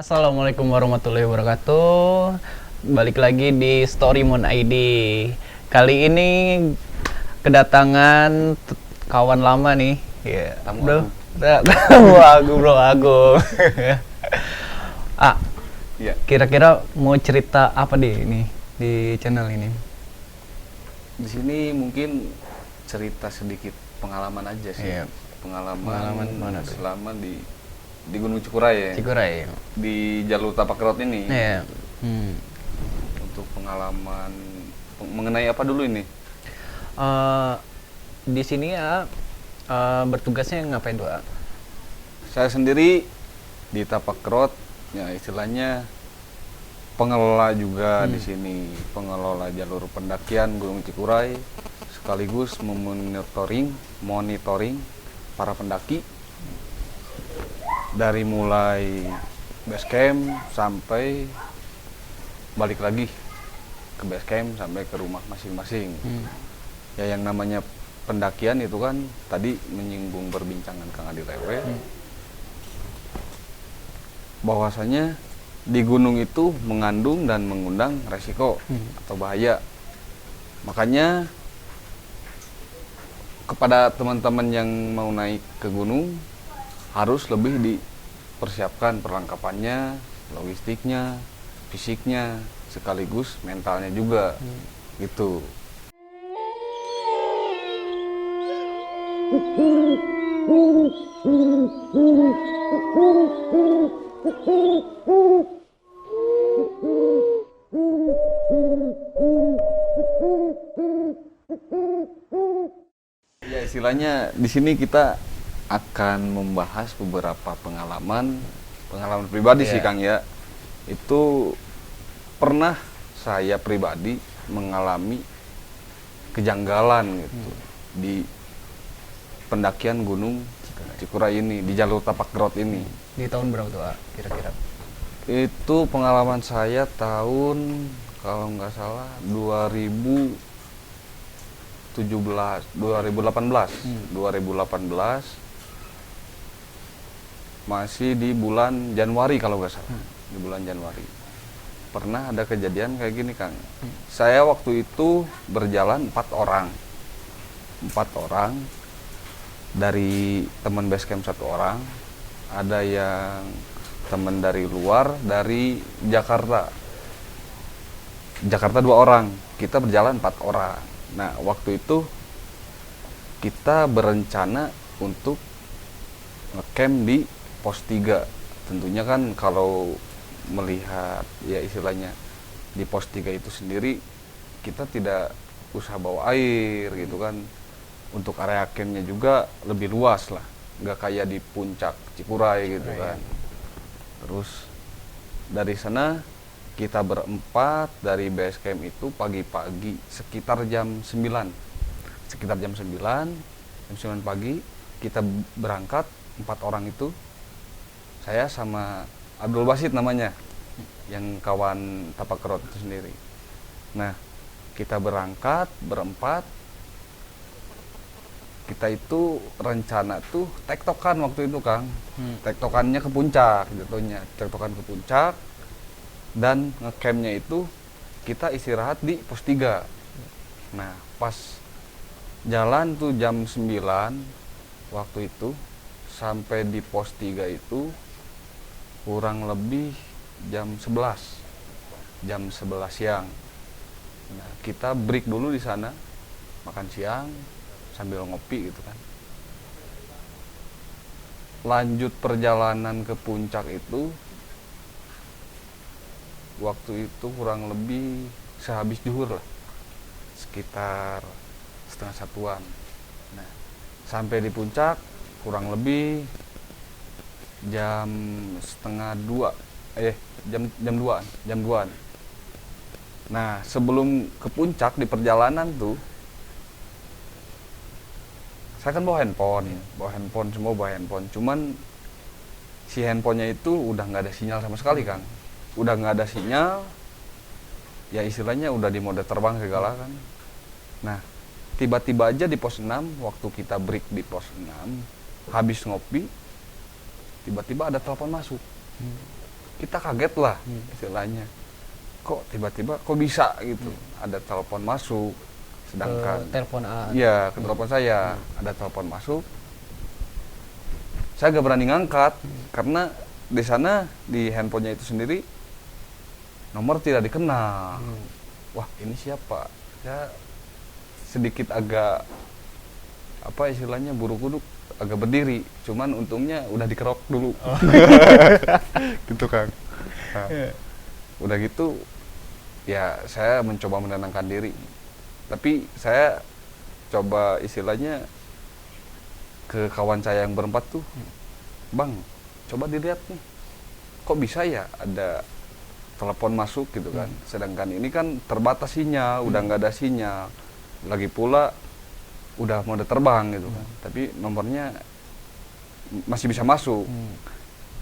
Assalamualaikum warahmatullahi wabarakatuh. Balik lagi di Storymoon ID. Kali ini kedatangan kawan lama nih. Ya, Tamu bro. Agung. Tamu Agung, bro Agung. Ah, Iya. kira-kira mau cerita apa deh ini di channel ini? Di sini mungkin cerita sedikit pengalaman aja sih. Iya. Pengalaman mana tuh? Selama di Gunung Cikuray ya. Cikuray. Di jalur tapak road ini. Iya. Untuk pengalaman mengenai apa dulu ini? Di sini ya bertugasnya ngapain tuh? Saya sendiri di tapak road, ya istilahnya pengelola juga di sini, pengelola jalur pendakian Gunung Cikuray, sekaligus monitoring para pendaki dari mulai base camp sampai balik lagi ke base camp sampai ke rumah masing-masing. Ya yang namanya pendakian itu kan tadi menyinggung perbincangan Kang Adi Lewe, bahwasanya di gunung itu mengandung dan mengundang resiko atau bahaya. Makanya kepada teman-teman yang mau naik ke gunung harus lebih dipersiapkan perlengkapannya, logistiknya, fisiknya, sekaligus mentalnya juga gitu. Ya istilahnya di sini kita akan membahas beberapa pengalaman pribadi sih Iya. Kang ya. Itu pernah saya pribadi mengalami kejanggalan gitu di pendakian Gunung Cikuray ini, di jalur tapak road ini. Di tahun berapa tuh, kira-kira? Itu pengalaman saya tahun kalau nggak salah 2018 masih di bulan Januari kalau nggak salah, di bulan Januari pernah ada kejadian kayak gini Kang. Saya waktu itu berjalan 4 orang dari teman basecamp 1 orang, ada yang teman dari luar dari Jakarta 2 orang, kita berjalan 4 orang. Nah waktu itu kita berencana untuk ngecamp di pos 3. Tentunya kan kalau melihat ya istilahnya di pos 3 itu sendiri kita tidak usah bawa air gitu kan. Untuk area campnya juga lebih luas lah, nggak kayak di puncak Cikuray gitu kan. Terus dari sana kita berempat dari base camp itu pagi-pagi sekitar jam 9 pagi kita berangkat 4 orang itu, saya sama Abdul Basit namanya, yang kawan tapak road itu sendiri. Nah kita berangkat berempat, kita itu rencana tuh tektokan waktu itu Kang. Tektokannya ke puncak jatuhnya, tektokan ke puncak, dan ngecampnya itu kita istirahat di pos 3. Nah pas jalan tuh jam 9 waktu itu sampai di pos 3 itu kurang lebih jam 11 siang. Nah kita break dulu di sana, makan siang sambil ngopi gitu kan. Lanjut perjalanan ke puncak itu waktu itu kurang lebih sehabis zuhur lah, sekitar 12:30. Nah sampai di puncak kurang lebih jam setengah 2, jam 2. Nah sebelum ke puncak di perjalanan tuh saya kan bawa handphone, semua bawa handphone. Cuman si handphonenya itu udah nggak ada sinyal sama sekali Kang. Udah nggak ada sinyal, ya istilahnya udah di mode terbang segala kan. Nah tiba-tiba aja di pos 6, waktu kita break di pos 6, habis ngopi, tiba-tiba ada telepon masuk. kita kaget lah istilahnya, kok tiba-tiba kok bisa gitu, ada telepon masuk, sedangkan telepon iya ke telepon saya ada telepon masuk, saya gak berani ngangkat karena di sana di handphonenya itu sendiri nomor tidak dikenal. Wah ini siapa? Saya sedikit agak apa istilahnya buru-buru agak berdiri, cuman untungnya udah dikerok dulu. Gitu kan. Nah, udah gitu ya saya mencoba menenangkan diri, tapi saya coba istilahnya ke kawan saya yang berempat tuh, bang coba dilihat nih, kok bisa ya ada telepon masuk gitu kan, sedangkan ini kan terbatas sinyal, udah nggak ada sinyal, lagi pula udah mau terbang gitu kan, tapi nomornya masih bisa masuk.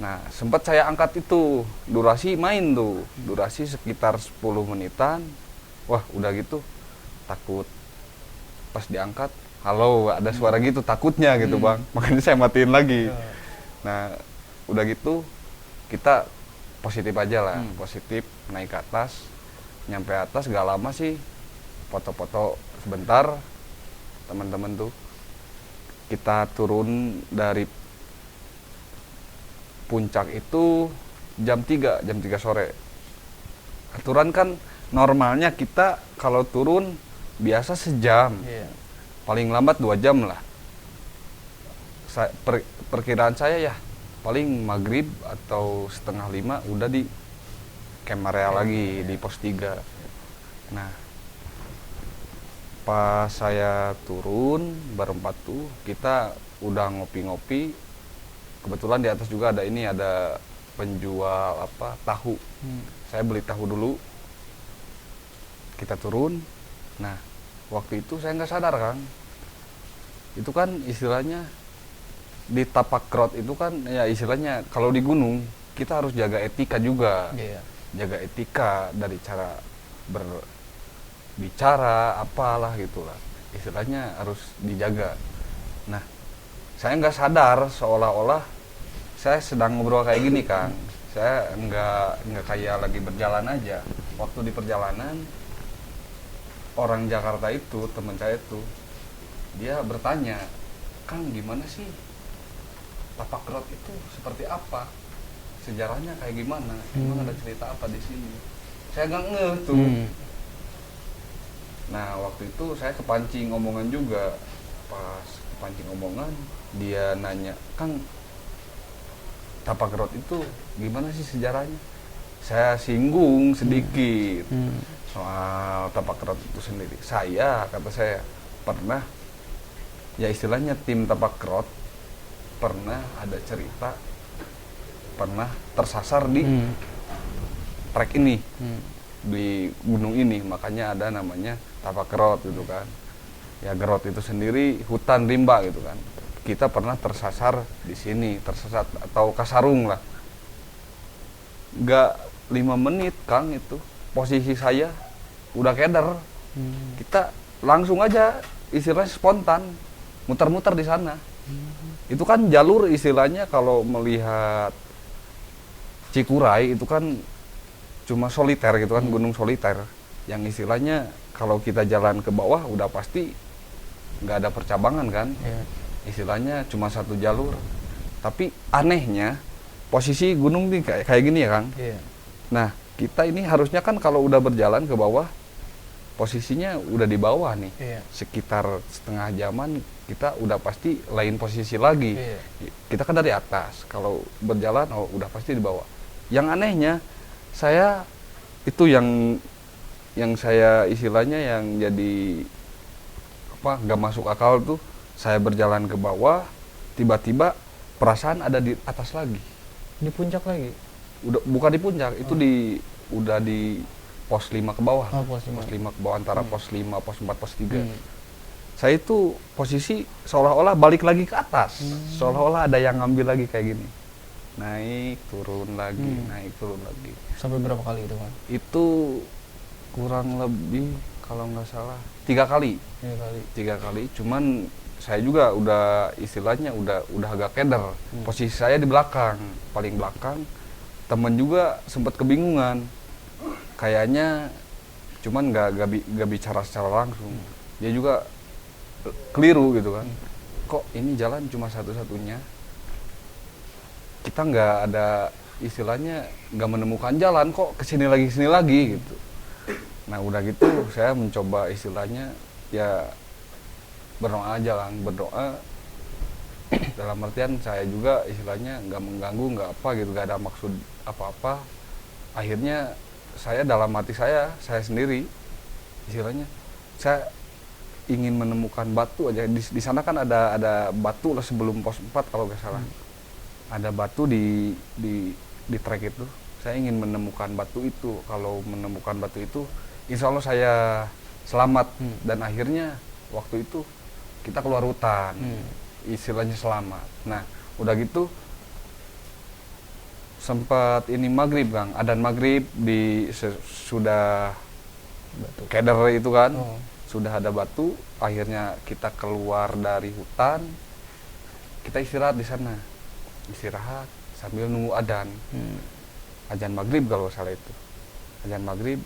Nah sempat saya angkat itu, durasi main tuh, durasi sekitar 10 menitan, wah udah gitu takut, pas diangkat halo ada suara gitu, takutnya gitu bang, makanya saya matiin lagi. Nah udah gitu kita positif aja lah, positif naik ke atas, nyampe atas gak lama sih, foto-foto sebentar, teman-teman tuh kita turun dari puncak itu jam 3 sore. Aturan kan normalnya kita kalau turun biasa sejam, paling lambat 2 jam lah. Perkiraan saya ya paling maghrib atau setengah 5 udah di camp area lagi di pos 3. Nah pas saya turun berempat tuh kita udah ngopi-ngopi, kebetulan di atas juga ada ini, ada penjual apa tahu. Saya beli tahu dulu, kita turun. Nah waktu itu saya nggak sadar kan, itu kan istilahnya di tapak krot itu kan ya istilahnya kalau di gunung kita harus jaga etika juga, jaga etika dari cara berbicara apalah gitulah, istilahnya harus dijaga. Nah saya nggak sadar, seolah-olah saya sedang ngobrol kayak gini kan, saya nggak kayak lagi berjalan aja. Waktu di perjalanan orang Jakarta itu, teman saya itu, dia bertanya, Kang gimana sih tapak krot itu seperti apa, sejarahnya kayak gimana, emang ada cerita apa di sini? Saya nggak ngeh tuh. Nah waktu itu saya kepancing omongan juga, pas kepancing omongan dia nanya, Kang tapak krot itu gimana sih sejarahnya? Saya singgung sedikit soal tapak krot itu sendiri. Kata saya pernah, ya istilahnya tim tapak krot pernah ada cerita, pernah tersasar di trek ini, di gunung ini, makanya ada namanya tapak krot gitu kan. Ya Gerot itu sendiri hutan rimba gitu kan. Kita pernah tersasar di sini, tersesat atau kasarung lah. Gak 5 menit Kang itu posisi saya udah keder. Kita langsung aja istilahnya spontan muter-muter di sana. Itu kan jalur istilahnya kalau melihat Cikuray itu kan cuma soliter gitu kan, gunung soliter. Yang istilahnya kalau kita jalan ke bawah udah pasti nggak ada percabangan kan. Istilahnya cuma satu jalur. Tapi anehnya posisi gunung nih kayak gini ya Kang. Nah kita ini harusnya kan kalau udah berjalan ke bawah posisinya udah di bawah nih, sekitar setengah jaman kita udah pasti lain posisi lagi. Kita kan dari atas, kalau berjalan udah pasti di bawah. Yang anehnya saya itu yang saya istilahnya yang jadi apa nggak masuk akal tuh, saya berjalan ke bawah tiba-tiba perasaan ada di atas lagi, di puncak lagi. Udah bukan di puncak, itu udah di pos 5 ke bawah. Pos 5 ke bawah antara pos 5, pos 4, pos 3. Saya itu posisi seolah-olah balik lagi ke atas. Seolah-olah ada yang ngambil lagi kayak gini. Naik, turun lagi, naik, turun lagi. Sampai berapa kali itu, Kan? Itu kurang lebih kalau nggak salah 3 kali. 3 kali. Cuman saya juga udah istilahnya udah agak keder. Posisi saya di belakang, paling belakang. temen juga sempat kebingungan, kayaknya cuman nggak bicara secara langsung, dia juga keliru gitu kan, kok ini jalan cuma satu-satunya, kita nggak ada istilahnya nggak menemukan jalan, kok kesini lagi gitu. Nah udah gitu saya mencoba istilahnya ya berdoa aja lah, berdoa dalam artian saya juga istilahnya nggak mengganggu, nggak apa gitu, nggak ada maksud apa-apa. Akhirnya saya dalam hati saya sendiri istilahnya saya ingin menemukan batu aja. Di sana kan ada batu lah sebelum pos 4 kalau nggak salah. Ada batu di trek itu. Saya ingin menemukan batu itu. Kalau menemukan batu itu, insya Allah saya selamat. Dan akhirnya waktu itu kita keluar hutan, istilahnya selamat. Nah, udah gitu sempat ini maghrib Kang, adzan maghrib sudah keder itu kan, sudah ada batu. Akhirnya kita keluar dari hutan, kita istirahat di sana, istirahat sambil nunggu adzan. Adzan maghrib kalau salah itu, adzan maghrib.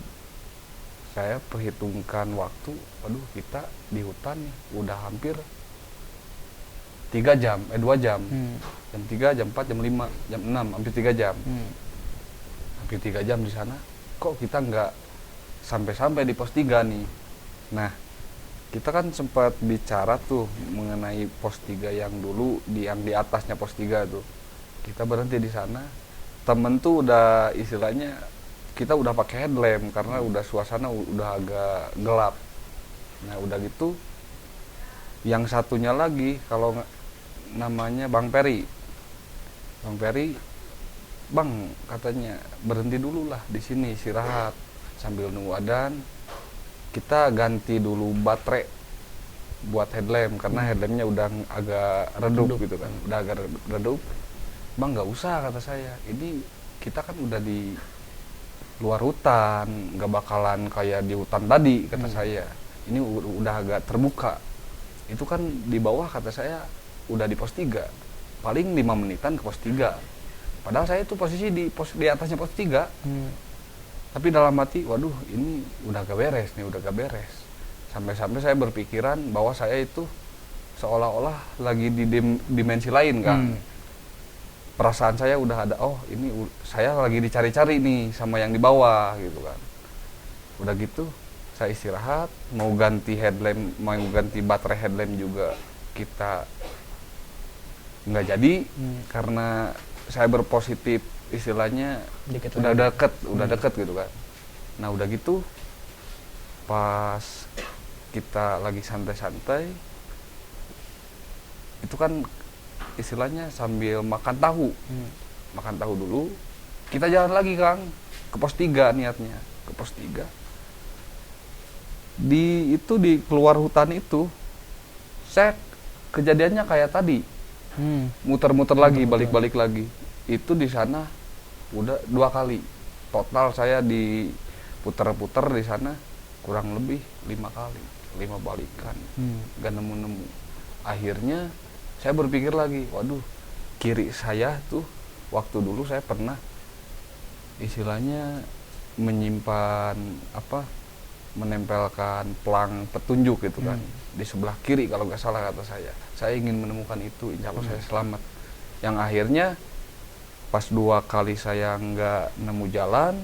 Saya perhitungkan waktu, waduh kita di hutan nih, udah hampir 2 jam, jam 3, jam 4, jam 5, jam 6, hampir 3 jam. Hampir 3 jam di sana, kok kita nggak sampai-sampai di pos 3 nih. Nah, kita kan sempat bicara tuh mengenai pos 3 yang dulu, yang di atasnya pos 3 tuh. Kita berhenti di sana, temen tuh udah istilahnya, kita udah pakai headlamp karena udah suasana udah agak gelap. Nah udah gitu, yang satunya lagi kalau namanya Bang Peri, Bang katanya berhenti dulu lah di sini istirahat sambil nunggu adzan. Kita ganti dulu baterai buat headlamp karena headlampnya udah agak redup gitu kan, udah agak redup. Bang nggak usah kata saya, ini kita kan udah di luar hutan, nggak bakalan kayak di hutan tadi kata saya. Ini udah agak terbuka. Itu kan di bawah kata saya udah di pos 3. Paling 5 menitan ke pos 3. Padahal saya itu posisi di atasnya pos 3. Tapi dalam hati, waduh ini udah gak beres nih, udah gak beres. Sampai-sampai saya berpikiran bahwa saya itu seolah-olah lagi di dimensi lain kan. Perasaan saya udah ada, oh ini saya lagi dicari-cari nih sama yang di bawah gitu kan. Udah gitu saya istirahat, mau ganti headlamp, mau ganti baterai headlamp juga kita nggak jadi karena saya berpositif istilahnya udah deket gitu kan. Nah udah gitu pas kita lagi santai-santai itu kan istilahnya sambil makan tahu dulu, kita jalan lagi Kang ke pos 3 niatnya, ke pos 3. Di keluar hutan itu saya kejadiannya kayak tadi, muter-muter lagi, balik-balik lagi. Itu di sana udah 2 kali total saya diputer-puter di sana kurang lebih 5 kali, 5 balikan, gak nemu-nemu. Akhirnya saya berpikir lagi, waduh kiri saya tuh waktu dulu saya pernah istilahnya menyimpan menempelkan pelang petunjuk gitu kan di sebelah kiri kalau nggak salah kata saya ingin menemukan itu, insya Allah saya selamat. Yang akhirnya pas 2 kali saya nggak nemu jalan,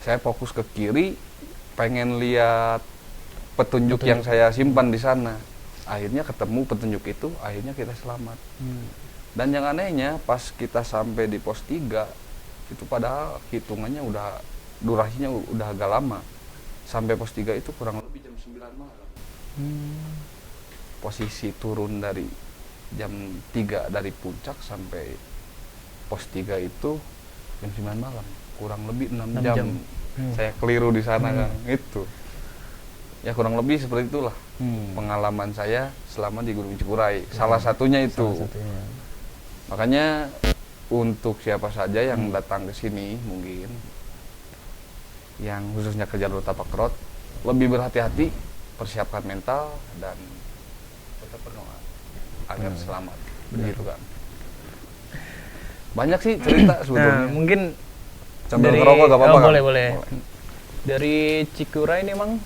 saya fokus ke kiri pengen lihat petunjuk yang saya simpan di sana. Akhirnya ketemu petunjuk itu, akhirnya kita selamat. Dan yang anehnya pas kita sampai di pos 3 itu padahal hitungannya udah durasinya udah agak lama. Sampai pos 3 itu kurang lebih jam 9 malam. Posisi turun dari jam 3 dari puncak sampai pos 3 itu jam 9 malam, kurang lebih 6 jam. Saya keliru di sana kan, itu. Ya kurang lebih seperti itulah pengalaman saya selama di Gunung Cikuray. Salah satunya itu. Makanya untuk siapa saja yang datang ke sini mungkin yang khususnya ke jalur tapak rot, lebih berhati-hati, persiapkan mental dan tetap berdoa agar selamat. Begitu kan. Banyak sih cerita sebetulnya. Mungkin Sambil ngerokok gak apa-apa kan? boleh. Dari Cikura ini emang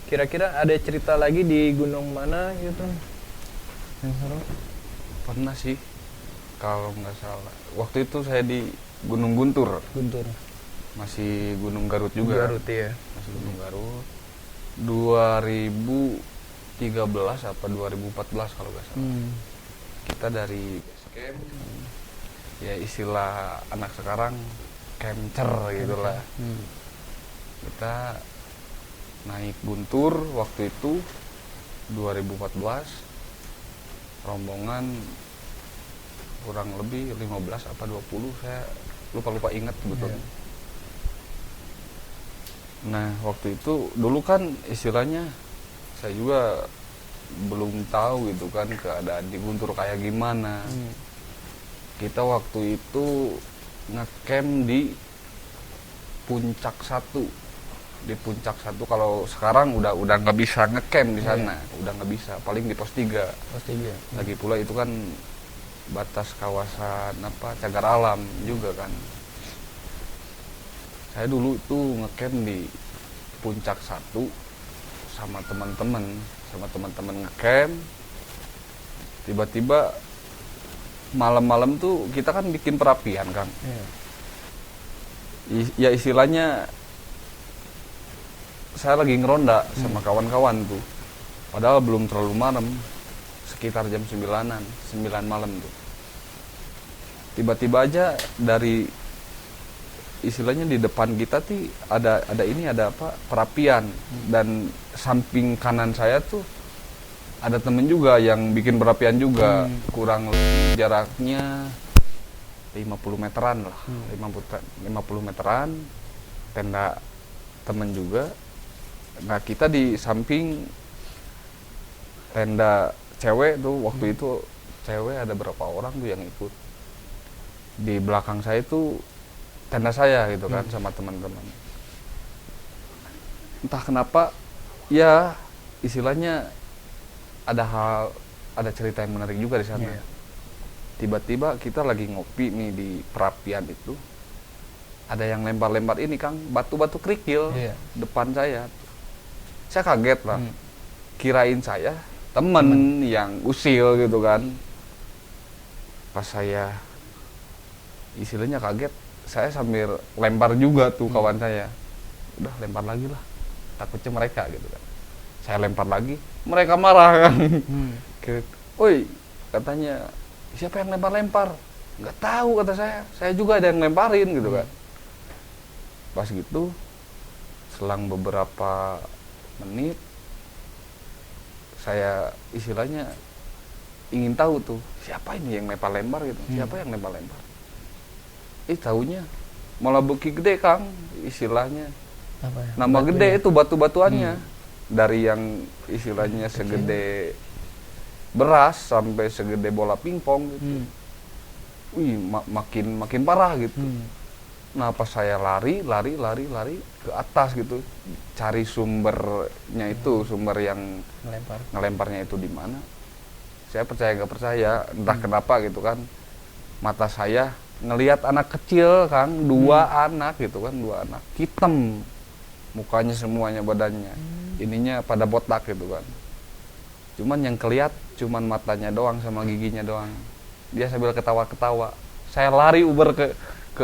kira-kira ada cerita lagi di gunung mana gitu yang seru? Pernah sih, kalau nggak salah. Waktu itu saya di Gunung Guntur, Guntur. masih Gunung Garut juga. Garut ya. Masih Gunung Garut. 2013 apa 2014 kalau nggak salah. Kita dari base camp, ya istilah anak sekarang camcer gitulah. Kita naik Guntur waktu itu 2014, rombongan kurang lebih 15 apa 20, saya lupa ingat sebetulnya. Nah waktu itu dulu kan istilahnya saya juga belum tahu gitu kan keadaan di Guntur kayak gimana. Kita waktu itu ngecamp di Puncak 1. Di Puncak 1, kalau sekarang udah nggak bisa ngecamp di sana, udah nggak bisa, paling di pos 3. Pos 3. Lagi pula itu kan batas kawasan cagar alam juga kan. Saya dulu itu ngecamp di Puncak 1 sama teman-teman ngecamp. Tiba-tiba malam-malam tuh kita kan bikin perapian kan. Ya istilahnya saya lagi ngeronda sama kawan-kawan tuh. Padahal belum terlalu malam, sekitar jam 9-an, 9 malam tuh. Tiba-tiba aja dari istilahnya di depan kita tuh ada perapian. Dan samping kanan saya tuh ada temen juga yang bikin perapian juga. Kurang lebih jaraknya 50 meteran lah, 50 meteran, tenda temen juga. Nah kita di samping tenda cewek tuh, waktu itu cewek ada berapa orang tuh yang ikut. Di belakang saya tuh tenda saya gitu kan, sama teman-teman. Entah kenapa ya istilahnya ada cerita yang menarik juga di sana. Tiba-tiba kita lagi ngopi nih di perapian itu, ada yang lempar-lempar ini Kang, batu-batu kerikil depan saya. Saya kaget lah, kirain saya temen yang usil gitu kan. Pas saya istilahnya kaget, saya sambil lempar juga tuh kawan saya. Udah lempar lagi lah, takutnya mereka gitu kan. Saya lempar lagi, mereka marah kan. Oi, katanya siapa yang lempar-lempar? Nggak tahu kata saya juga ada yang lemparin gitu kan. Pas gitu, selang beberapa menit, saya istilahnya ingin tahu tuh siapa ini yang lempar-lempar gitu, siapa yang lempar-lempar. Taunya malah beki gede Kang, istilahnya. Apa ya? Nama gede itu batu-batuannya, dari yang istilahnya segede beras sampai segede bola pingpong gitu. Makin parah gitu. Nah pas saya lari ke atas gitu, cari sumbernya itu, sumber yang ngelemparnya itu di mana. Saya percaya nggak percaya, entah kenapa gitu kan, mata saya ngelihat anak kecil Kang, dua anak hitam mukanya semuanya, badannya ininya pada botak gitu kan. Cuman yang kelihat cuman matanya doang sama giginya doang. Dia sambil ketawa-ketawa. Saya lari uber ke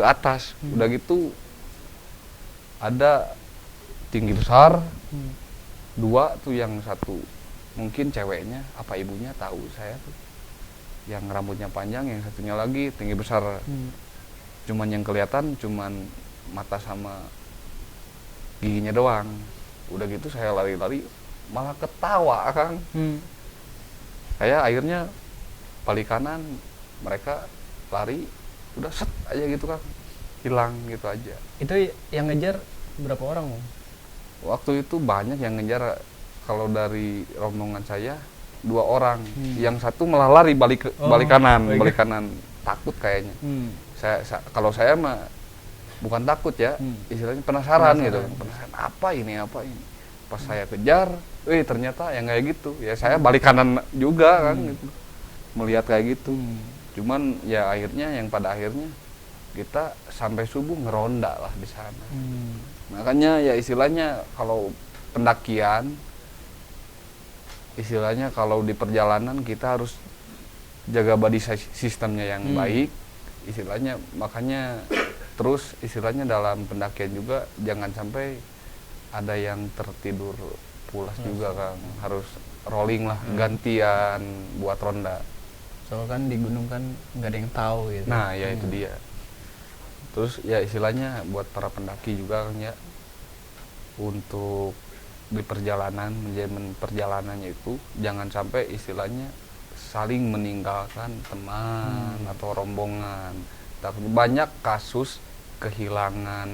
atas. Udah gitu ada tinggi besar, dua tuh, yang satu mungkin ceweknya apa ibunya, tahu saya tuh, yang rambutnya panjang, yang satunya lagi tinggi besar. Cuman yang kelihatan cuman mata sama giginya doang. Udah gitu saya lari-lari malah ketawa Kang. Saya akhirnya balik kanan, mereka lari, udah set aja gitu Kang, hilang gitu aja. Itu yang ngejar berapa orang Bang? Waktu itu banyak yang ngejar. Kalau dari rombongan saya 2 orang, yang satu malah lari balik kanan, takut kayaknya. Kalau saya mah bukan takut ya, istilahnya penasaran gitu, penasaran apa ini. Pas saya kejar, ternyata yang kayak gitu. Ya saya balik kanan juga kan gitu, melihat kayak gitu. Cuman ya akhirnya, yang pada akhirnya kita sampai subuh ngeronda lah di sana. Makanya ya istilahnya kalau pendakian, istilahnya kalau di perjalanan kita harus jaga body sistemnya yang baik, istilahnya. Makanya terus istilahnya dalam pendakian juga jangan sampai ada yang tertidur pulas juga kan, harus rolling lah, gantian buat ronda. Soalnya kan di gunung kan nggak ada yang tahu gitu. Nah ya itu dia. Terus ya istilahnya buat para pendaki juga kan ya, untuk di perjalanan, manajemen perjalanannya itu jangan sampai istilahnya saling meninggalkan teman atau rombongan. Tapi banyak kasus kehilangan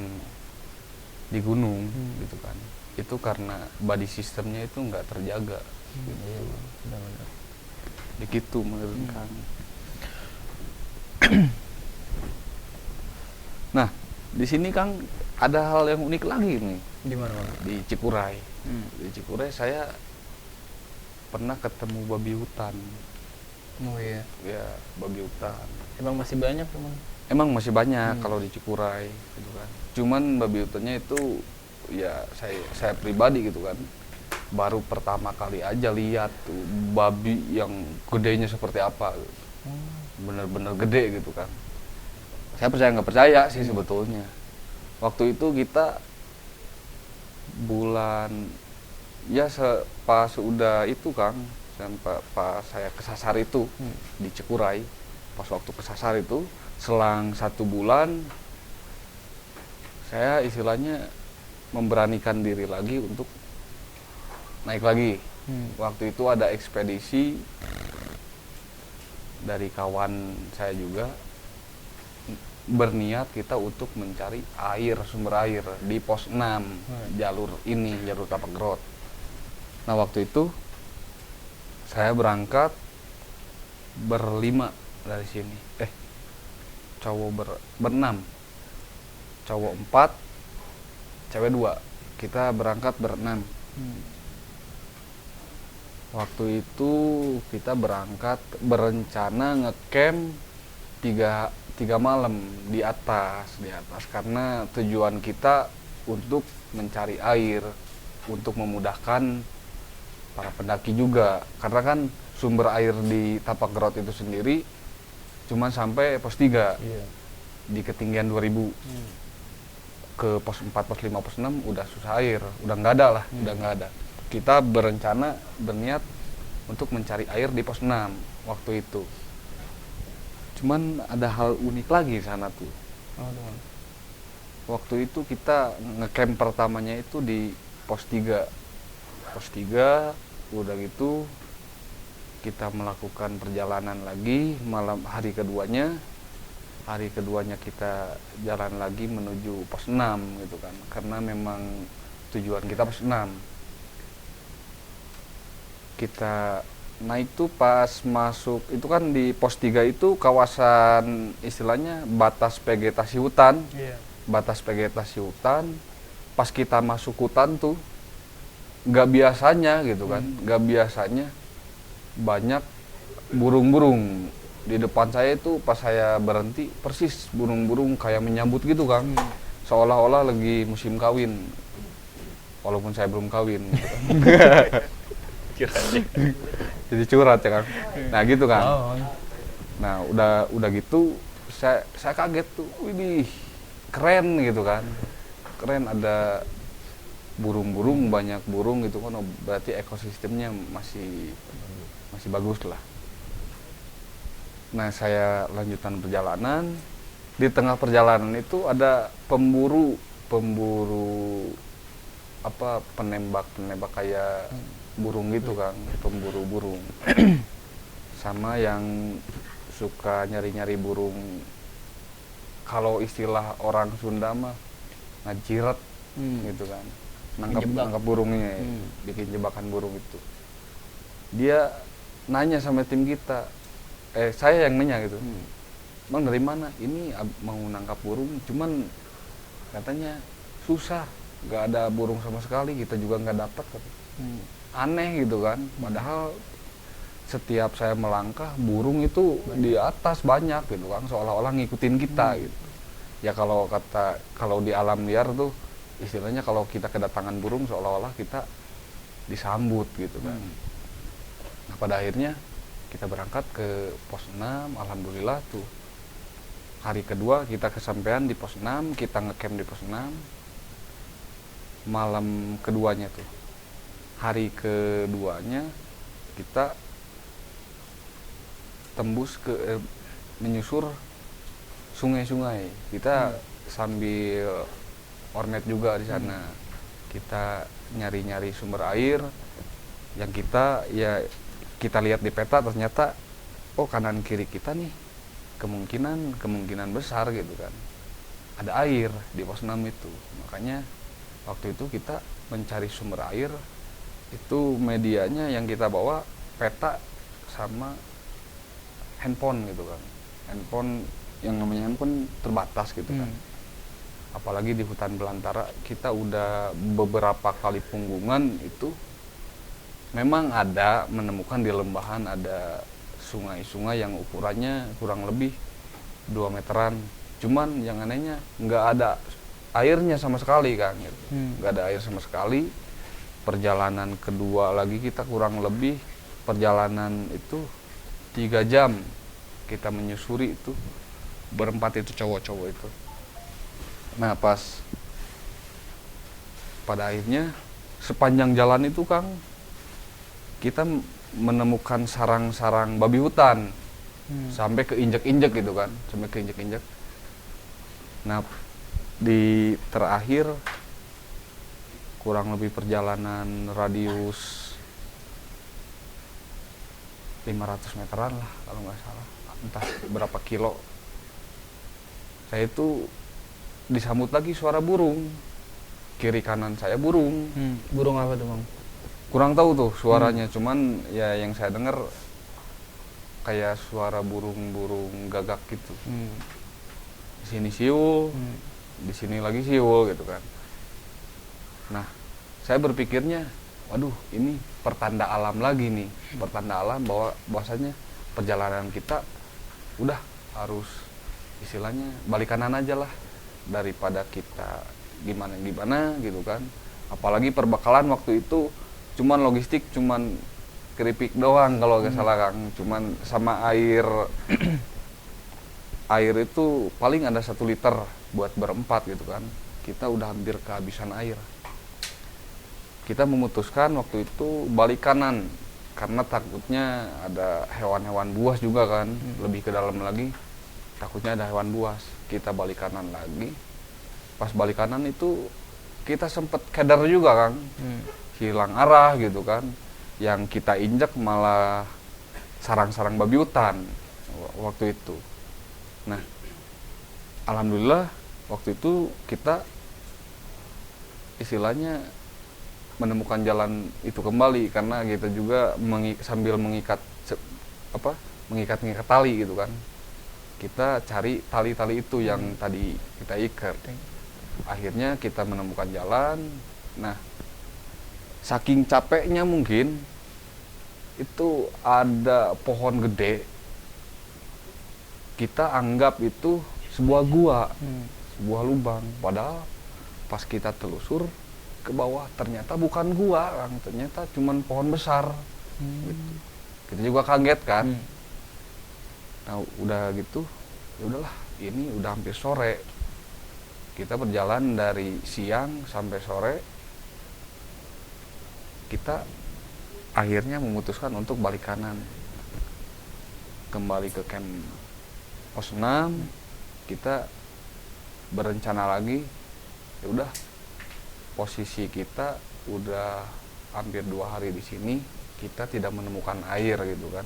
di gunung gitu kan, itu karena body sistemnya itu nggak terjaga. Iya, benar-benar. Begitu menurut kami. Nah, di sini Kang ada hal yang unik lagi nih Di mana, Bang? di Cikuray. Di Cikuray saya pernah ketemu babi hutan. Oh iya. Ya, babi hutan. Emang masih banyak, Bang? Emang masih banyak kalau di Cikuray gitu kan. Cuman babi hutannya itu ya saya pribadi gitu kan, baru pertama kali aja lihat tuh babi yang gedenya seperti apa gitu. Bener-bener gede gitu kan. Saya percaya nggak percaya sih sebetulnya. Waktu itu kita bulan ya pas udah itu Kang, sampai pas saya kesasar itu di Cikuray, pas waktu kesasar itu selang 1 bulan saya istilahnya memberanikan diri lagi untuk naik lagi. Waktu itu ada ekspedisi dari kawan saya juga, berniat kita untuk mencari air, sumber air di pos 6 jalur ini, jalur Tapak Grot. Nah waktu itu saya berangkat berlima dari sini, cowok berenam, cowok 4, cewek 2, kita berangkat berenam. Waktu itu kita berangkat berencana ngecamp 3 malam di atas karena tujuan kita untuk mencari air, untuk memudahkan para pendaki juga, karena kan sumber air di Tapak Grot itu sendiri cuma sampai pos 3 di ketinggian 2000. Ke pos 4, pos 5, pos 6 udah susah air, udah nggak ada lah, udah nggak ada. Kita berniat untuk mencari air di pos 6 waktu itu. Cuman ada hal unik lagi di sana tuh. Waktu itu kita ngecamp pertamanya itu di pos 3. Pos 3 udah gitu kita melakukan perjalanan lagi malam hari keduanya. Hari keduanya kita jalan lagi menuju pos 6 gitu kan. Karena memang tujuan kita pos 6. Kita naik tuh pas masuk itu kan di pos 3 itu kawasan istilahnya batas vegetasi hutan. Batas vegetasi hutan. Pas kita masuk hutan tuh nggak biasanya gitu kan, nggak biasanya banyak burung-burung di depan saya itu. Pas saya berhenti persis burung-burung kayak menyambut gitu Kang, seolah-olah lagi musim kawin, walaupun saya belum kawin gitu kan. Jadi curhat ya Kang. Nah gitu kan. Nah udah gitu saya kaget tuh, widih keren gitu kan, keren, ada burung-burung, banyak burung gitu kan, berarti ekosistemnya masih bagus lah. Nah saya lanjutan perjalanan, di tengah perjalanan itu ada pemburu apa, penembak kayak burung gitu kan, pemburu burung sama yang suka nyari-nyari burung, kalau istilah orang Sunda mah ngajiret gitu kan, nangkap burungnya, bikin jebakan burung itu. Dia nanya sama tim kita, saya yang nanya gitu, Bang dari mana? Ini mau nangkap burung, cuman katanya susah, nggak ada burung sama sekali, kita juga nggak dapat. Aneh gitu kan, padahal setiap saya melangkah burung itu di atas banyak gitu kan, seolah-olah ngikutin kita gitu. Ya kalau di alam liar tuh istilahnya kalau kita kedatangan burung seolah-olah kita disambut gitu kan. Nah pada akhirnya kita berangkat ke pos 6, alhamdulillah tuh hari kedua kita kesampaian di pos 6, kita ngecamp di pos 6. Malam keduanya tuh, hari keduanya kita tembus menyusur sungai-sungai. Kita sambil ormet juga di sana. Kita nyari-nyari sumber air yang kita lihat di peta, ternyata oh kanan kiri kita nih kemungkinan besar gitu kan ada air di pos 6 itu. Makanya waktu itu kita mencari sumber air itu medianya yang kita bawa peta sama handphone gitu kan. Yang namanya handphone terbatas gitu kan. Apalagi di hutan belantara kita udah beberapa kali punggungan itu memang ada menemukan di lembahan ada sungai-sungai yang ukurannya kurang lebih 2 meteran. Cuman yang anehnya nggak ada airnya sama sekali kan gitu. Nggak ada air sama sekali. Perjalanan kedua lagi kita kurang lebih perjalanan itu 3 jam kita menyusuri itu berempat itu cowok-cowok itu. Nah pas pada akhirnya sepanjang jalan itu Kang kita menemukan sarang-sarang babi hutan sampai ke injek-injek gitu kan, sampai ke injek-injek. Nah di terakhir kurang lebih perjalanan radius 500 meteran lah kalau nggak salah, entah berapa kilo. Saya itu disambut lagi suara burung, kiri kanan saya burung. Burung apa tuh Bang? Kurang tahu tuh suaranya, cuman ya yang saya dengar kayak suara burung-burung gagak gitu. Di sini siul, di sini lagi siul gitu kan. Nah, saya berpikirnya, waduh ini pertanda alam lagi nih, pertanda alam bahwasanya perjalanan kita udah harus istilahnya balik kanan aja lah daripada kita gimana gitu kan. Apalagi perbekalan waktu itu cuman logistik, cuman keripik doang kalau nggak salah Kang, cuman sama air air itu paling ada 1 liter buat berempat gitu kan. Kita udah hampir kehabisan air. Kita memutuskan waktu itu balik kanan karena takutnya ada hewan-hewan buas juga kan, lebih ke dalam lagi takutnya ada hewan buas. Kita balik kanan lagi. Pas balik kanan itu kita sempet keder juga Kang, hilang arah gitu kan. Yang kita injak malah sarang-sarang babi hutan waktu itu. Nah, alhamdulillah waktu itu kita istilahnya menemukan jalan itu kembali karena kita juga sambil mengikat tali gitu kan. Kita cari tali-tali itu yang tadi kita ikat. Akhirnya kita menemukan jalan. Nah, saking capeknya mungkin itu ada pohon gede. Kita anggap itu sebuah gua, sebuah lubang. Padahal pas kita telusur ke bawah ternyata bukan gua, Kang. Ternyata cuman pohon besar. Gitu. Kita juga kaget kan. Nah, udah gitu, ya udahlah, ini udah hampir sore. Kita berjalan dari siang sampai sore. Kita akhirnya memutuskan untuk balik kanan. Kembali ke camp pos 6. Kita berencana lagi. Ya udah, posisi kita udah hampir 2 hari di sini, kita tidak menemukan air gitu kan.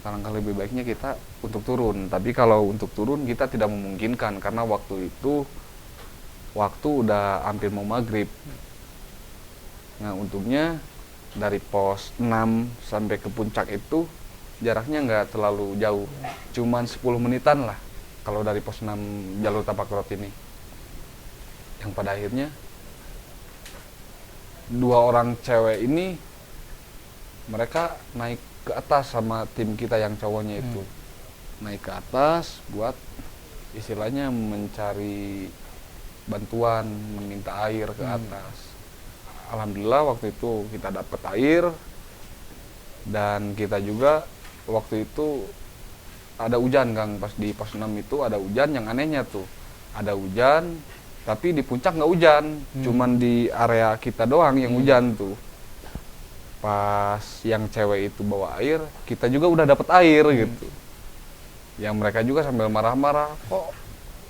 Alangkah lebih baiknya kita untuk turun. Tapi kalau untuk turun kita tidak memungkinkan karena waktu itu udah hampir mau maghrib. Nah untungnya dari pos 6 sampai ke puncak itu jaraknya nggak terlalu jauh, cuman 10 menitan lah kalau dari pos 6 jalur tapak rot ini. Yang pada akhirnya 2 orang cewek ini mereka naik ke atas sama tim kita yang cowoknya itu naik ke atas buat istilahnya mencari bantuan, meminta air ke atas. Alhamdulillah waktu itu kita dapat air, dan kita juga waktu itu ada hujan, Kang. Pas di pos 6 itu ada hujan. Yang anehnya tuh ada hujan, tapi di puncak nggak hujan, cuman di area kita doang yang hujan tuh. Pas yang cewek itu bawa air, kita juga udah dapat air gitu. Yang mereka juga sambil marah-marah, kok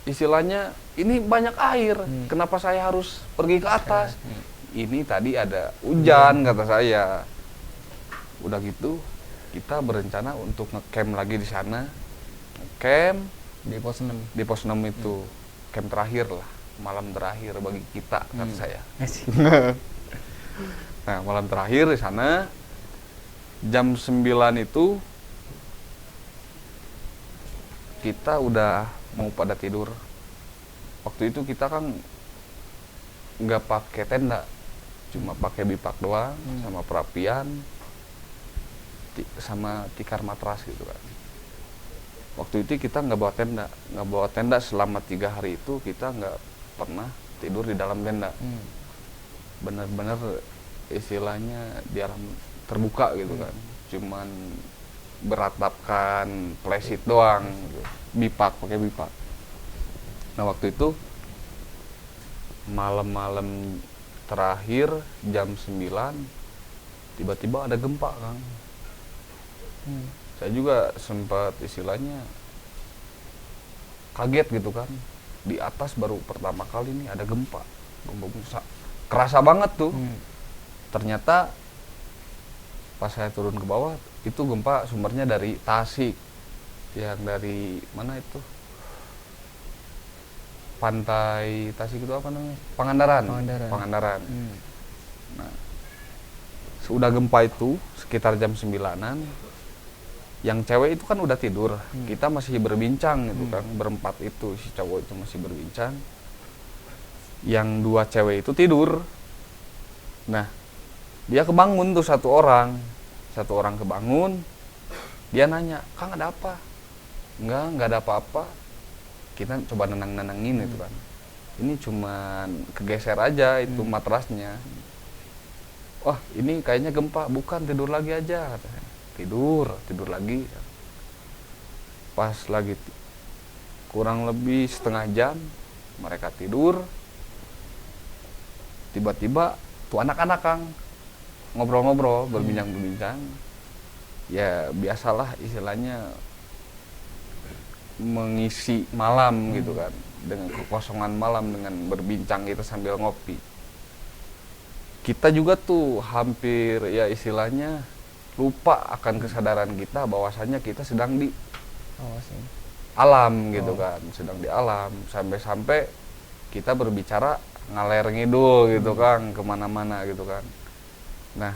istilahnya ini banyak air, kenapa saya harus pergi ke atas? Ini tadi ada hujan, kata saya. Udah gitu kita berencana untuk ngecamp lagi di sana. Ngecamp Di pos 6. di pos 6 itu, camp terakhir lah, malam terakhir bagi kita, kata saya. Nah, malam terakhir di sana jam 9 itu kita udah mau pada tidur. Waktu itu kita kan nggak pakai tenda, cuma pakai bipak doang, sama perapian, sama tikar matras gitu kan. Waktu itu kita nggak bawa tenda selama 3 hari itu. Kita nggak pernah tidur di dalam tenda. Bener-bener istilahnya di alam terbuka gitu kan, cuman beratapkan plywood doang gitu. Pakai bipak. Nah, waktu itu malam-malam terakhir jam 9 tiba-tiba ada gempa, Kang. Saya juga sempat istilahnya kaget gitu kan, di atas baru pertama kali nih ada gempa besar, kerasa banget tuh. Ternyata pas saya turun ke bawah itu gempa sumbernya dari Tasik, yang dari mana itu, pantai Tasik itu apa namanya, Pangandaran. Nah, sudah gempa itu sekitar jam 9-an, yang cewek itu kan udah tidur, kita masih berbincang gitu kan, berempat itu, si cowok itu masih berbincang, yang 2 cewek itu tidur. Nah, dia kebangun tuh, satu orang kebangun, dia nanya, "Kang, ada apa?" Enggak ada apa-apa. Kita coba nenangin itu kan, ini cuman kegeser aja itu matrasnya. Wah, ini kayaknya gempa. Bukan, tidur lagi aja, katanya. Tidur lagi. Pas lagi kurang lebih setengah jam mereka tidur, tiba-tiba tuh anak-anak, Kang, ngobrol-ngobrol, berbincang. Ya biasalah istilahnya mengisi malam gitu kan, dengan kekosongan malam, dengan berbincang itu sambil ngopi. Kita juga tuh hampir ya istilahnya lupa akan kesadaran kita bahwasanya kita sedang di alam gitu kan, sedang di alam, sampai kita berbicara ngaler ngidul gitu kan, kemana-mana gitu kan. Nah,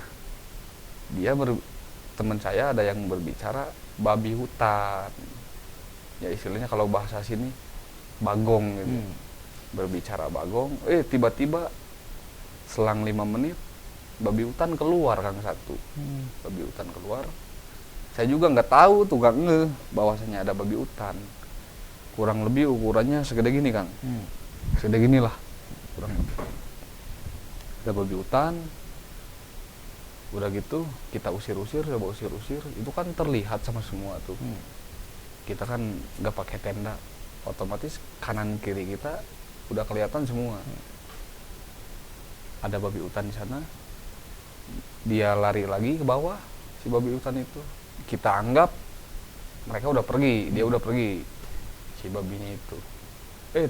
teman saya ada yang berbicara babi hutan, ya istilahnya kalau bahasa sini bagong gitu. Berbicara bagong, tiba-tiba selang 5 menit babi hutan keluar, Kang, satu. Babi hutan keluar. Saya juga nggak tahu tuh, nggak ngeh bahwasanya ada babi hutan. Kurang lebih ukurannya segede gini, Kang. Segede gini lah kurang lebih. Ada babi hutan. Udah gitu kita coba usir, itu kan terlihat sama semua tuh. Kita kan nggak pakai tenda, otomatis kanan kiri kita udah kelihatan semua. Ada babi hutan di sana. Dia lari lagi ke bawah, si babi hutan itu. Kita anggap mereka udah pergi, dia udah pergi, si babinya itu.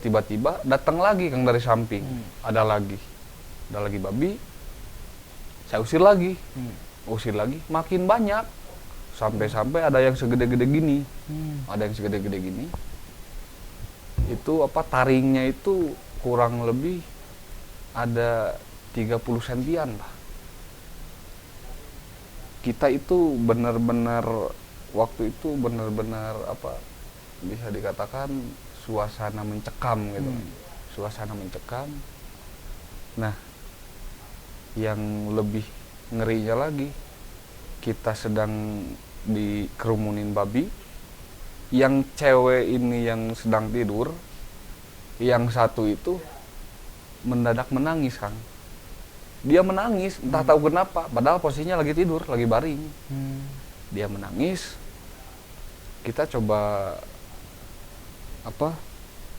Tiba-tiba datang lagi, Kang, dari samping. Ada lagi babi. Saya usir lagi, makin banyak, sampai ada yang segede-gede gini. Itu taringnya itu kurang lebih ada 30 sentian lah. Kita itu benar-benar waktu itu benar-benar bisa dikatakan suasana mencekam gitu. Suasana mencekam. Nah, yang lebih ngerinya lagi, kita sedang dikerumunin babi, yang cewek ini yang sedang tidur, yang satu itu mendadak menangis, Kang. Dia menangis, entah tahu kenapa, padahal posisinya lagi tidur, lagi baring. Dia menangis. Kita coba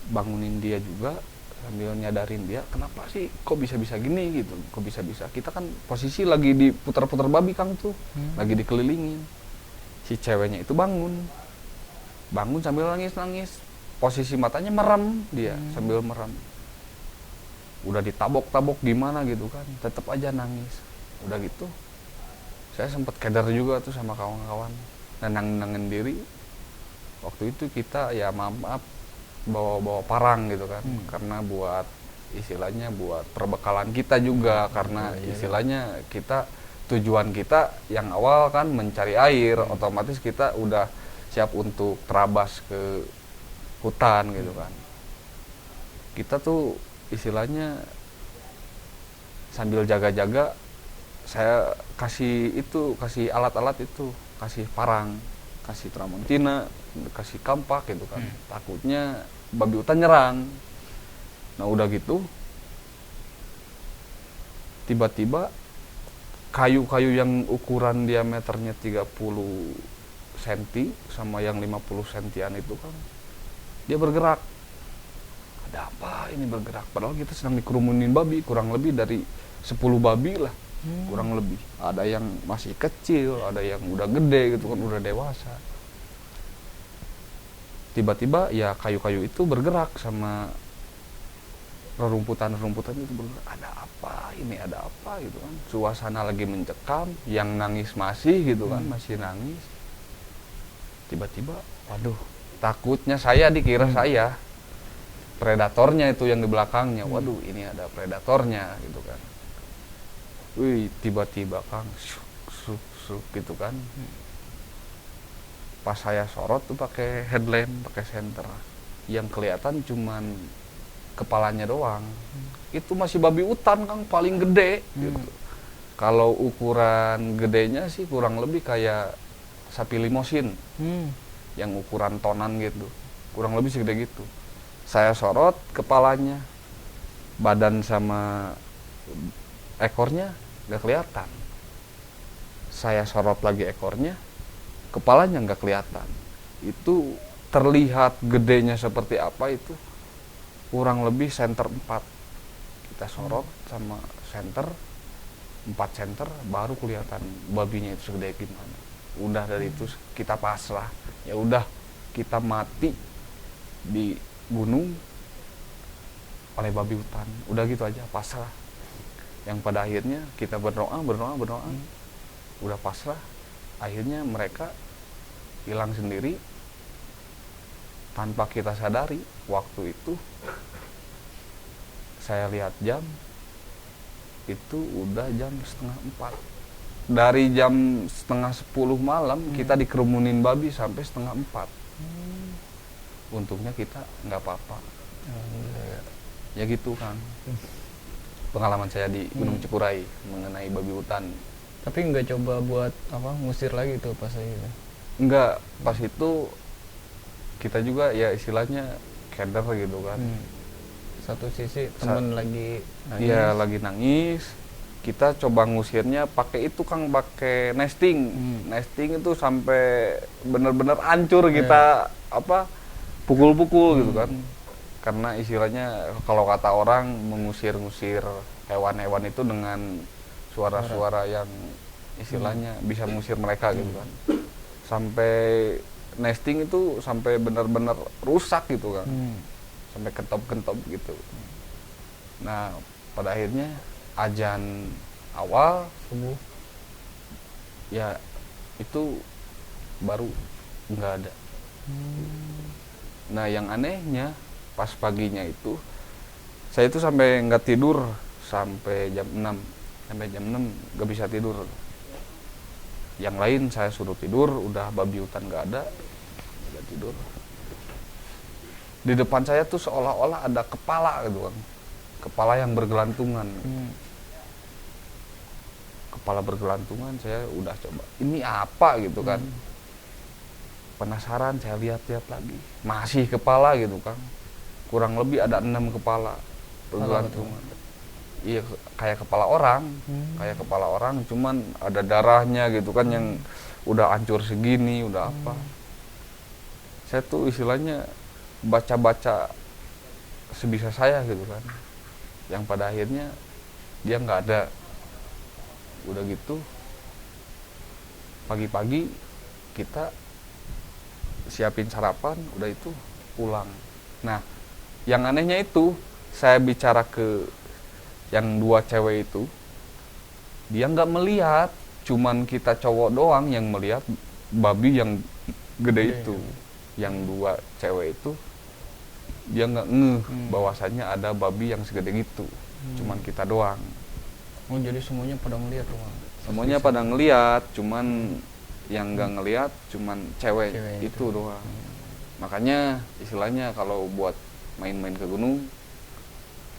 bangunin dia juga sambil nyadarin dia, kenapa sih kok bisa-bisa gini gitu, kok bisa-bisa. Kita kan posisi lagi diputar-putar babi, Kang, tuh. Lagi dikelilingin. Si ceweknya itu bangun sambil nangis-nangis. Posisi matanya merem dia, sambil merem. Udah ditabok-tabok gimana gitu kan, tetap aja nangis. Udah gitu saya sempat keder juga tuh sama kawan-kawan, nenang-nenangin diri. Waktu itu kita ya maaf bawa parang gitu kan, karena buat istilahnya buat perbekalan kita juga, karena istilahnya kita tujuan kita yang awal kan mencari air, otomatis kita udah siap untuk terabas ke hutan gitu kan. Kita tuh istilahnya sambil jaga-jaga, saya kasih alat-alat itu, kasih parang, kasih tramontina, kasih kampak gitu kan. Takutnya babi hutan nyerang. Nah udah gitu tiba-tiba kayu-kayu yang ukuran diameternya 30 cm sama yang 50 cm itu kan dia bergerak. Ada apa ini bergerak? Padahal kita sedang dikerumunin babi, kurang lebih dari 10 babi lah, kurang lebih. Ada yang masih kecil, ada yang udah gede gitu kan, udah dewasa. Tiba-tiba ya kayu-kayu itu bergerak sama rerumputan itu bergerak. Ada apa ini, ada apa gitu kan. Suasana lagi mencekam, yang nangis masih gitu kan, masih nangis. Tiba-tiba, waduh, takutnya saya dikira saya predatornya itu yang di belakangnya. Waduh, ini ada predatornya gitu kan. Wih, tiba-tiba Kang, syuk gitu kan. Pas saya sorot tuh pakai headlamp, pakai senter, yang kelihatan cuman kepalanya doang. Itu masih babi hutan, Kang, paling gede gitu. Kalau ukuran gedenya sih kurang lebih kayak sapi limosin, yang ukuran tonan gitu, kurang lebih segede gitu. Saya sorot kepalanya, badan sama ekornya nggak kelihatan. Saya sorot lagi ekornya, kepalanya nggak kelihatan. Itu terlihat gedenya seperti apa itu, kurang lebih senter 4. Kita sorot sama senter 4 senter, baru kelihatan babinya itu segede gimana. Udah dari itu kita pasrah, ya udah kita mati di gunung oleh babi hutan. Udah gitu aja, pasrah. Yang pada akhirnya kita berdoa, udah pasrah. Akhirnya mereka hilang sendiri tanpa kita sadari. Waktu itu saya lihat jam, itu udah jam 3:30. Dari jam 3:30 malam kita dikerumunin babi sampai 3:30. Untungnya kita nggak apa-apa. Ya gitu, Kang. Pengalaman saya di Gunung Cikuray mengenai babi hutan. Tapi nggak coba buat ngusir lagi tuh pas itu? Enggak, pas itu kita juga ya istilahnya keder gitu kan. Satu sisi temen lagi nangis. Iya, lagi nangis. Kita coba ngusirnya pakai itu, Kang, pakai nesting. Nesting itu sampai bener-bener hancur kita pukul-pukul gitu kan. Karena istilahnya kalau kata orang mengusir-ngusir hewan-hewan itu dengan suara-suara yang istilahnya bisa mengusir mereka gitu kan. Sampai nesting itu sampai benar-benar rusak gitu kan. Sampai kentop-kentop gitu. Nah, pada akhirnya azan awal subuh ya itu baru nggak ada. Nah, yang anehnya pas paginya itu saya itu sampai nggak tidur sampai jam 6 nggak bisa tidur. Yang lain saya suruh tidur, udah babi hutan nggak ada, nggak tidur. Di depan saya tuh seolah-olah ada kepala gitu kan, kepala yang bergelantungan. Kepala bergelantungan, saya udah coba ini apa gitu kan. penasaran, saya lihat-lihat lagi, masih kepala gitu kan, kurang lebih ada 6 kepala bergelantungan. Iya, kayak kepala orang, kayak kepala orang, cuman ada darahnya gitu kan, yang udah hancur segini, udah apa. Saya tuh istilahnya baca-baca sebisa saya gitu kan, yang pada akhirnya dia nggak ada. Udah gitu pagi-pagi kita siapin sarapan, udah itu pulang. Nah, yang anehnya itu saya bicara ke yang 2 cewek itu, dia nggak melihat, cuman kita cowok doang yang melihat babi yang gede itu. Yang 2 cewek itu dia nggak ngeh bahwasannya ada babi yang segede gitu, cuman kita doang. Oh, jadi semuanya pada ngeliat tuh, Bang? Semuanya pada ngeliat, cuman yang nggak ngeliat cuman cewek itu doang. Makanya istilahnya kalau buat main-main ke gunung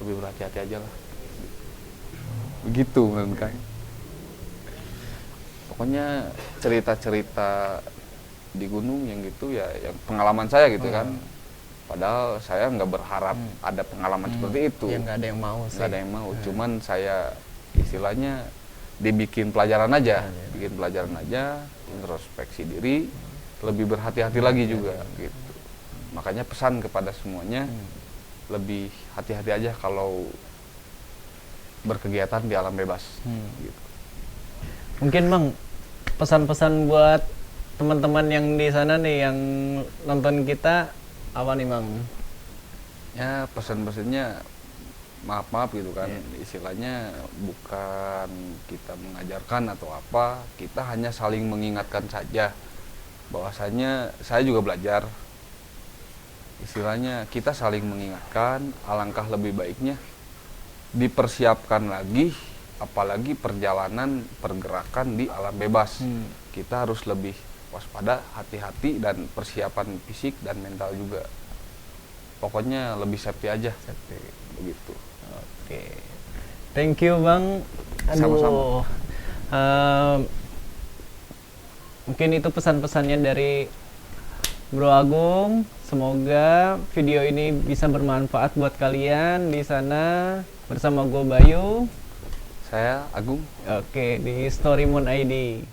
lebih berhati-hati aja lah, begitu menurut Kang. Pokoknya cerita-cerita di gunung yang gitu ya, yang pengalaman saya gitu kan. Padahal saya nggak berharap ada pengalaman seperti itu. Ya nggak ada yang mau sih. Nggak ada yang mau, cuman saya istilahnya dibikin pelajaran aja, bikin pelajaran aja, introspeksi diri, lebih berhati-hati lagi juga gitu. Makanya pesan kepada semuanya, lebih hati-hati aja kalau berkegiatan di alam bebas gitu. Mungkin Bang, pesan-pesan buat teman-teman yang di sana nih, yang nonton kita, apa nih Bang? Ya pesan-pesannya maaf gitu kan, istilahnya bukan kita mengajarkan atau apa, kita hanya saling mengingatkan saja bahwasanya saya juga belajar. Istilahnya kita saling mengingatkan, alangkah lebih baiknya dipersiapkan lagi, apalagi perjalanan pergerakan di alam bebas. Kita harus lebih waspada, hati-hati, dan persiapan fisik dan mental juga. Pokoknya lebih safety aja, begitu. Oke, thank you Bang. Sama-sama. Mungkin itu pesan-pesannya dari Bro Agung. Semoga video ini bisa bermanfaat buat kalian di sana. Bersama gue Bayu. Saya Agung. Oke, di Story Moon ID.